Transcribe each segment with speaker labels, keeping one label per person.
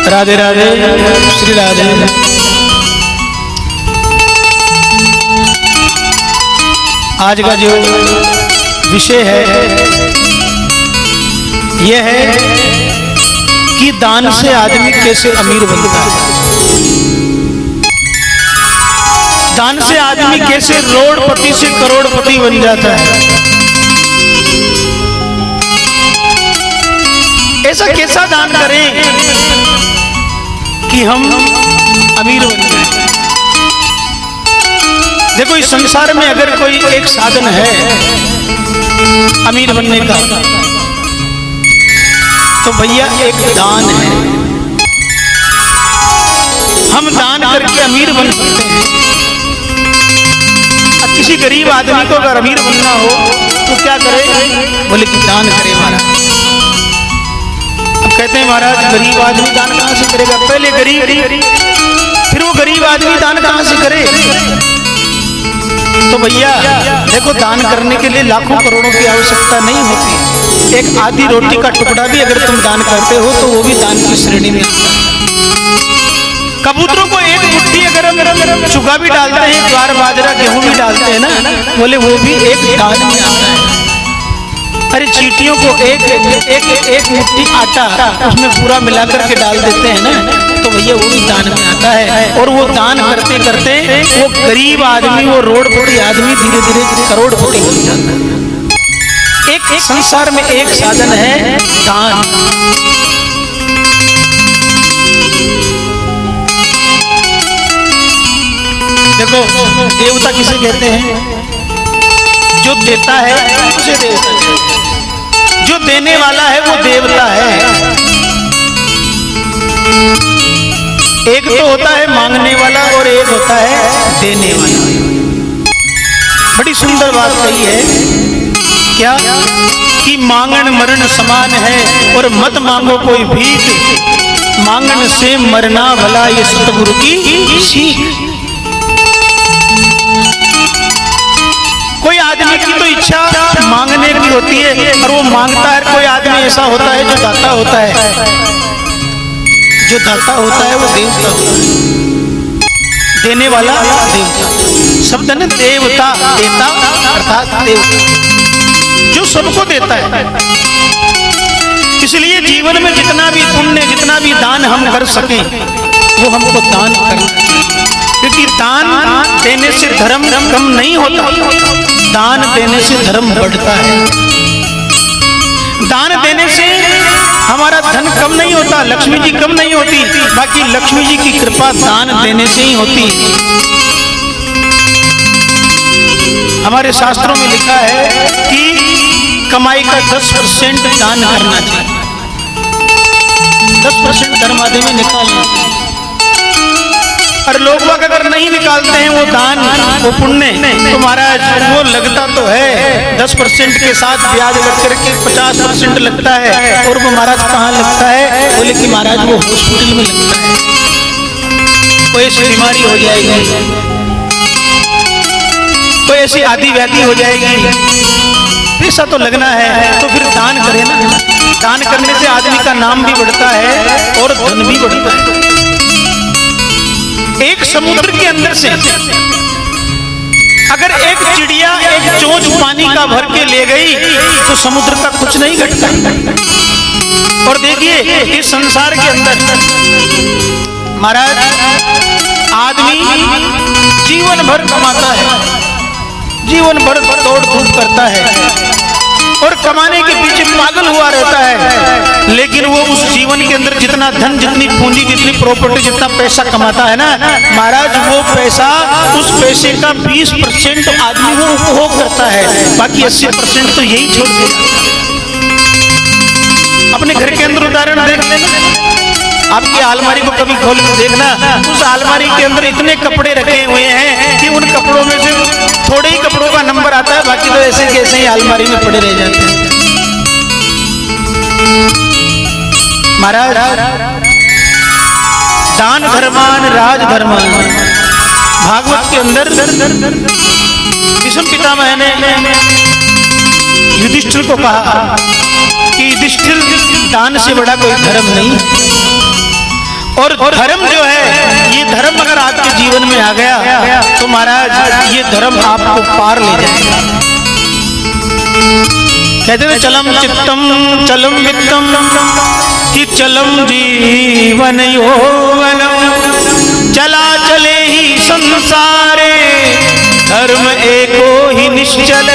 Speaker 1: राधे राधे, श्री राधे। आज का जो विषय है यह है कि दान से आदमी कैसे अमीर बनता है, दान से आदमी कैसे करोड़पति से करोड़पति बन जाता है। ऐसा कैसा दान करें कि हम अमीर बन जाएं। देखो, इस संसार में अगर कोई एक साधन है अमीर बनने का तो भैया एक दान है। हम दान करके अमीर बन सकते हैं। अब किसी गरीब आदमी को अगर अमीर बनना हो तो क्या करे? बोले कि दान करे महाराज। अब कहते हैं महाराज गरीब आदमी दान कहां से करेगा? पहले गरीब, फिर वो गरीब आदमी दान कहां से करे? तो भैया देखो, दान करने के लिए लाखों करोड़ों की आवश्यकता नहीं होती। एक आधी रोटी का टुकड़ा भी अगर तुम दान करते हो तो वो भी दान की श्रेणी में आता है। कबूतरों को एक मुट्ठी अगर हम चुगा भी डालते हैं, ज्वार बाजरा गेहूं भी डालते हैं ना, बोले वो भी एक दान में आता है। अरे चींटियों को एक मुट्ठी आटा उसमें पूरा मिलाकर के डाल देते हैं ना, तो भैया वो भी दान में आता है। और वो दान करते करते वो गरीब आदमी, वो रोडपति आदमी धीरे धीरे करोड़पति बन जाता है। एक संसार में एक साधन है दान। देखो, देवता किसे कहते हैं? जो देता है उसे देवता कहते हैं। जो देने वाला है वो देवता है। एक तो होता है मांगने वाला और एक होता है देने वाला। बड़ी सुंदर बात कही है क्या कि मांगन मरण समान है और मत मांगो कोई भीख, मांगन से मरना भला, ये सतगुरु की सीख। कोई आदमी की तो इच्छा मांगने की होती है और वो मांगता है। कोई आदमी ऐसा होता है जो दाता होता है। जो दाता होता है वो देवता होता है, देने वाला देवता। शब्द न देवता, देता अर्थात देवता, जो सबको देता है। इसलिए जीवन में जितना भी पुण्य, जितना भी दान हम कर सकें वो हमको दान करना चाहिए। क्योंकि दान देने से धर्म कम नहीं होता, दान देने से धर्म बढ़ता है। दान देने से हमारा धन कम नहीं होता, लक्ष्मी जी कम नहीं होती, बाकी लक्ष्मी जी की कृपा दान देने से ही होती। हमारे शास्त्रों में लिखा है कि कमाई का 10% दान करना चाहिए। 10% धर्म आदि में निकालना चाहिए। और लोग अगर नहीं निकालते हैं वो दान, वो पुण्य, तो महाराज वो लगता तो है 10% के साथ ब्याज लग करके 50% लगता है। और वो महाराज कहाँ लगता है? बोले कि महाराज वो हॉस्पिटल में लगता है। कोई ऐसी बीमारी हो जाएगी, कोई ऐसी आदि व्याधि हो जाएगी, पैसा तो लगना है। तो फिर दान करें ना। दान करने से आदमी का नाम भी बढ़ता है और धन भी बढ़ता है। एक समुद्र के अंदर से अगर एक चिड़िया एक चोंच पानी का भर के ले गई तो समुद्र का कुछ नहीं घटता। और देखिए इस संसार के अंदर महाराज आदमी जीवन भर कमाता है, जीवन भर दौड़ धूप करता है और कमाने के पीछे पागल हुआ रहता है। लेकिन वो उस जीवन के अंदर जितना धन, जितनी पूंजी, जितनी प्रॉपर्टी, जितना पैसा कमाता है ना महाराज, वो पैसा, उस पैसे का 20% आदमी वो उपभोग करता है, बाकी 80% तो यही छोड़ देता है। अपने घर के अंदर उदाहरण देख लेना, आपकी अलमारी को कभी खोल के देखना, उस अलमारी के अंदर इतने कपड़े रखे हुए हैं कि उन कपड़ों में से थोड़े ही कपड़ों का नंबर आता है, बाकी तो ऐसे कैसे ही अलमारी में पड़े रह जाते हैं। महाराज दान धर्मान राज धर्मान, भागवत के अंदर भीष्म पितामह ने युधिष्ठिर को कहा कि युधिष्ठिर दान से बड़ा कोई धर्म नहीं। और धर्म जो है, ये धर्म अगर आपके जीवन में आ गया तो महाराज ये धर्म आपको पार ले जाएगा। कहते हैं चलम चित्तम चलम वित्तम कि चलम जीवन यौवनम, चला चले ही संसारे धर्म एको ही निश्चल।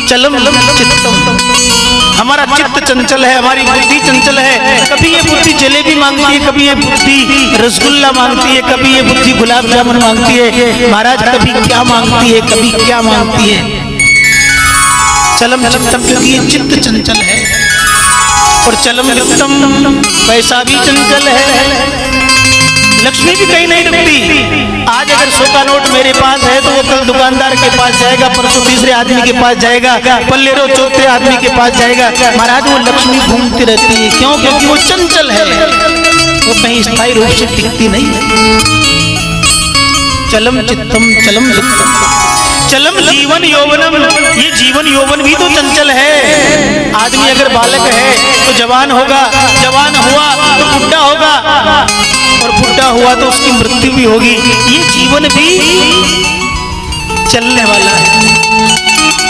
Speaker 1: चलम चित्तम, हमारा चित्त चंचल है, हमारी बुद्धि चंचल है। कभी ये बुद्धि जलेबी मांगती है, कभी ये बुद्धि रसगुल्ला मांगती है, कभी ये बुद्धि गुलाब जामुन मांगती है। महाराज कभी क्या मांगती है, कभी क्या मांगती है। चलम चित्तम, क्योंकि ये चित्त चंचल है। और चलम वित्तम, पैसा भी चंचल है, लक्ष्मी भी कहीं नहीं रुकती। आज अगर 100 का नोट मेरे पास है तो वो कल दुकानदार के पास जाएगा, परसों तीसरे आदमी के पास जाएगा, पल्लेरो चौथे आदमी के पास जाएगा। महाराज वो लक्ष्मी घूमती रहती है, क्यों? क्योंकि वो चंचल है, वो कहीं स्थायी रूप से टिकती नहीं है। चलम चित्तम चलम वित्तम चलम जीवन यौवनम, ये जीवन यौवन भी तो चंचल है। आदमी अगर बालक है तो जवान होगा, जवान हुआ तो बुढ़ा होगा, और बुढ़ा हुआ तो उसकी मृत्यु भी होगी। ये जीवन भी चलने वाला है।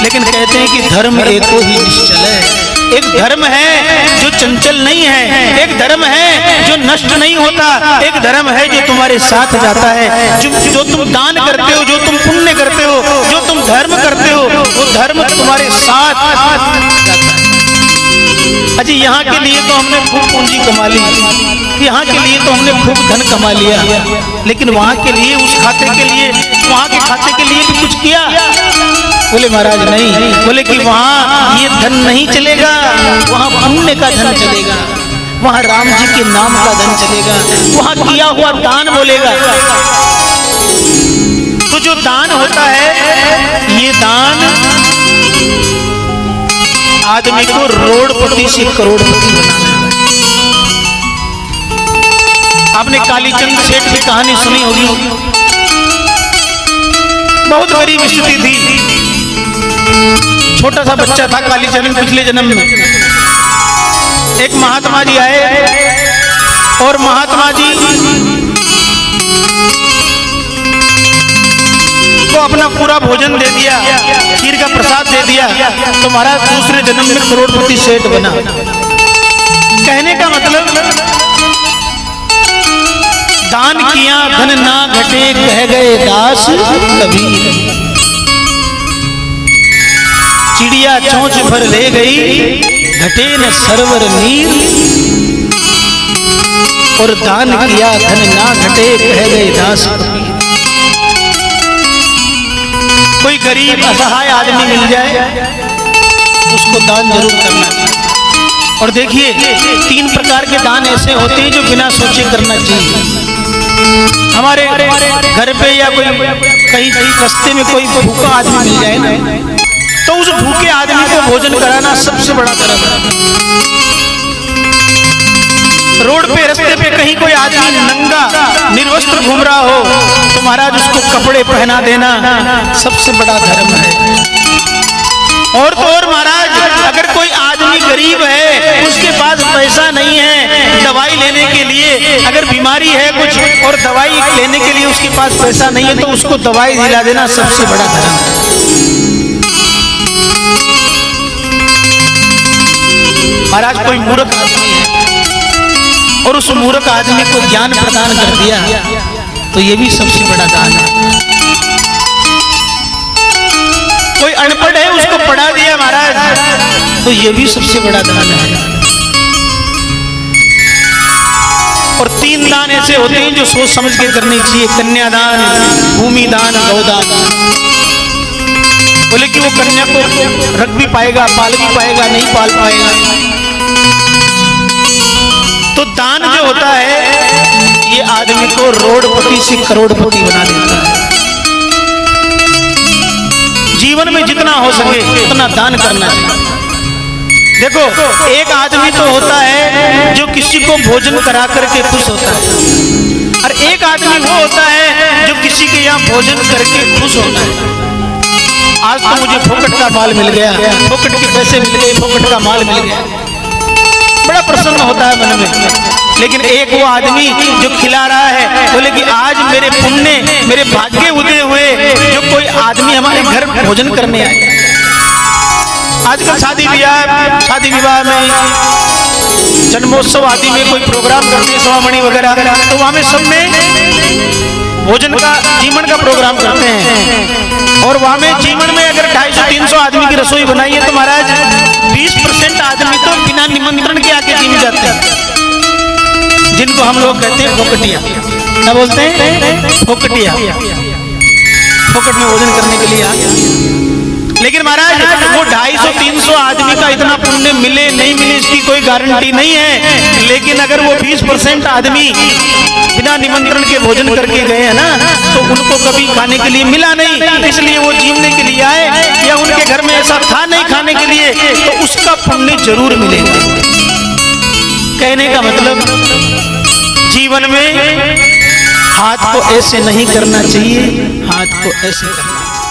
Speaker 1: लेकिन कहते हैं कि धर्म एक ही निश्चल है। एक धर्म है जो चंचल नहीं है, एक धर्म है जो नष्ट नहीं होता, एक धर्म है जो तुम्हारे साथ जाता है। जो तुम दान करते हो, जो तुम पुण्य करते हो, जो तुम धर्म करते हो, वो धर्म तुम्हारे साथ जाता है। अच्छा, यहाँ के लिए तो हमने खूब पूंजी कमा ली, यहाँ के लिए तो हमने खूब धन कमा लिया, लेकिन वहाँ के लिए, उस खाते के लिए, वहाँ के खाते के लिए भी कुछ किया? बोले महाराज नहीं। बोले कि वहाँ ये धन नहीं चलेगा, वहाँ पुण्य का धन चलेगा, वहाँ राम जी के नाम का धन चलेगा, वहाँ किया हुआ दान बोलेगा। तो जो दान होता है, ये दान आदमी को रोडपति से करोड़पति बनाना है। आपने कालीचंद सेठ की कहानी सुनी होगी। बहुत गरीब स्थिति थी, छोटा सा बच्चा था कालीचंद पिछले जन्म में। एक महात्मा जी आए और महात्मा जी को अपना पूरा भोजन दे दिया, खीर का प्रसाद दे दिया, तो महाराज दूसरे जन्म में करोड़पति सेठ बना। कहने का मतलब, दान किया धन ना घटे कह गए दास कबीर, चिड़िया चोंच भर ले गई घटे न सरवर नीर, और दान किया धन ना घटे कह गए दास कबीर। कोई गरीब असहाय आदमी मिल जाए उसको दान जरूर करना चाहिए। और देखिए, 3 प्रकार के दान ऐसे होते हैं जो बिना सोचे करना चाहिए। हमारे घर पे या कोई कहीं रास्ते में कोई भूखा आदमी मिल जाए ना, तो उस भूखे आदमी को भोजन कराना सबसे बड़ा धर्म है। रोड पे रास्ते पे कहीं कोई आदमी नंगा निर्वस्त्र घूम रहा हो तो महाराज उसको कपड़े पहना देना सबसे बड़ा धर्म है। और तो और महाराज, अगर कोई आदमी गरीब है, उसके पास पैसा नहीं है दवाई लेने के लिए, अगर बीमारी है कुछ और दवाई लेने के लिए उसके पास पैसा नहीं है, तो उसको दवाई दिला देना सबसे बड़ा धर्म है। महाराज, कोई मूर्ख आदमी है और उस मूर्ख आदमी को ज्ञान प्रदान कर दिया, तो ये भी सबसे बड़ा दान है। कोई अनपढ़ है, उसको पढ़ा दिया महाराज, तो ये भी सबसे बड़ा दान है। और 3 दान ऐसे होते हैं जो सोच समझ के करने चाहिए। कन्यादान, भूमि दान, गौदान। बोले कि वो कन्या को रख भी पाएगा, पाल भी पाएगा, नहीं पाल पाएगा। तो दान जो होता है, ये आदमी को रोडपति से करोड़पति बना देता है। जीवन में जितना हो सके उतना दान करना चाहिए। देखो, एक आदमी तो होता है जो किसी को भोजन करा करके खुश होता है, और एक आदमी वो होता है जो किसी के यहाँ भोजन करके खुश होता है। आज तो मुझे फोकट का माल मिल गया, फोकट के पैसे मिल गए, फोकट का माल मिल गया, बड़ा प्रसन्न होता है मन में। लेकिन एक वो आदमी जो खिला रहा है, बोले कि आज मेरे पुण्य, मेरे भाग्य उदय हुए जो कोई आदमी हमारे घर भोजन करने आए। आजकल शादी विवाह में, जन्मोत्सव आदि में कोई प्रोग्राम करते हैं, सवामणि वगैरह, तो वहां में सब में भोजन का, जीवन का प्रोग्राम करते हैं। और वहां में जीवन में अगर 250-300 आदमी की रसोई बनाई है तो महाराज 20% आदमी तो बिना निमंत्रण के आके जीम जाते हैं, जिनको हम लोग कहते हैं फोकटिया। क्या बोलते हैं? फोकटिया। फोकट में भोजन करने के लिए आ गया। लेकिन महाराज वो 250-300 आदमी का इतना पुण्य मिले नहीं मिले इसकी कोई गारंटी नहीं है। लेकिन अगर वो 20% आदमी बिना निमंत्रण के भोजन करके गए हैं ना, तो उनको कभी खाने के लिए मिला नहीं, इसलिए वो जीवने के लिए आए, या उनके घर में ऐसा था नहीं खाने के लिए, तो उसका पुण्य जरूर मिलेगा। कहने का मतलब जीवन में हाथ को ऐसे नहीं करना चाहिए, हाथ को ऐसे करना चाहिए।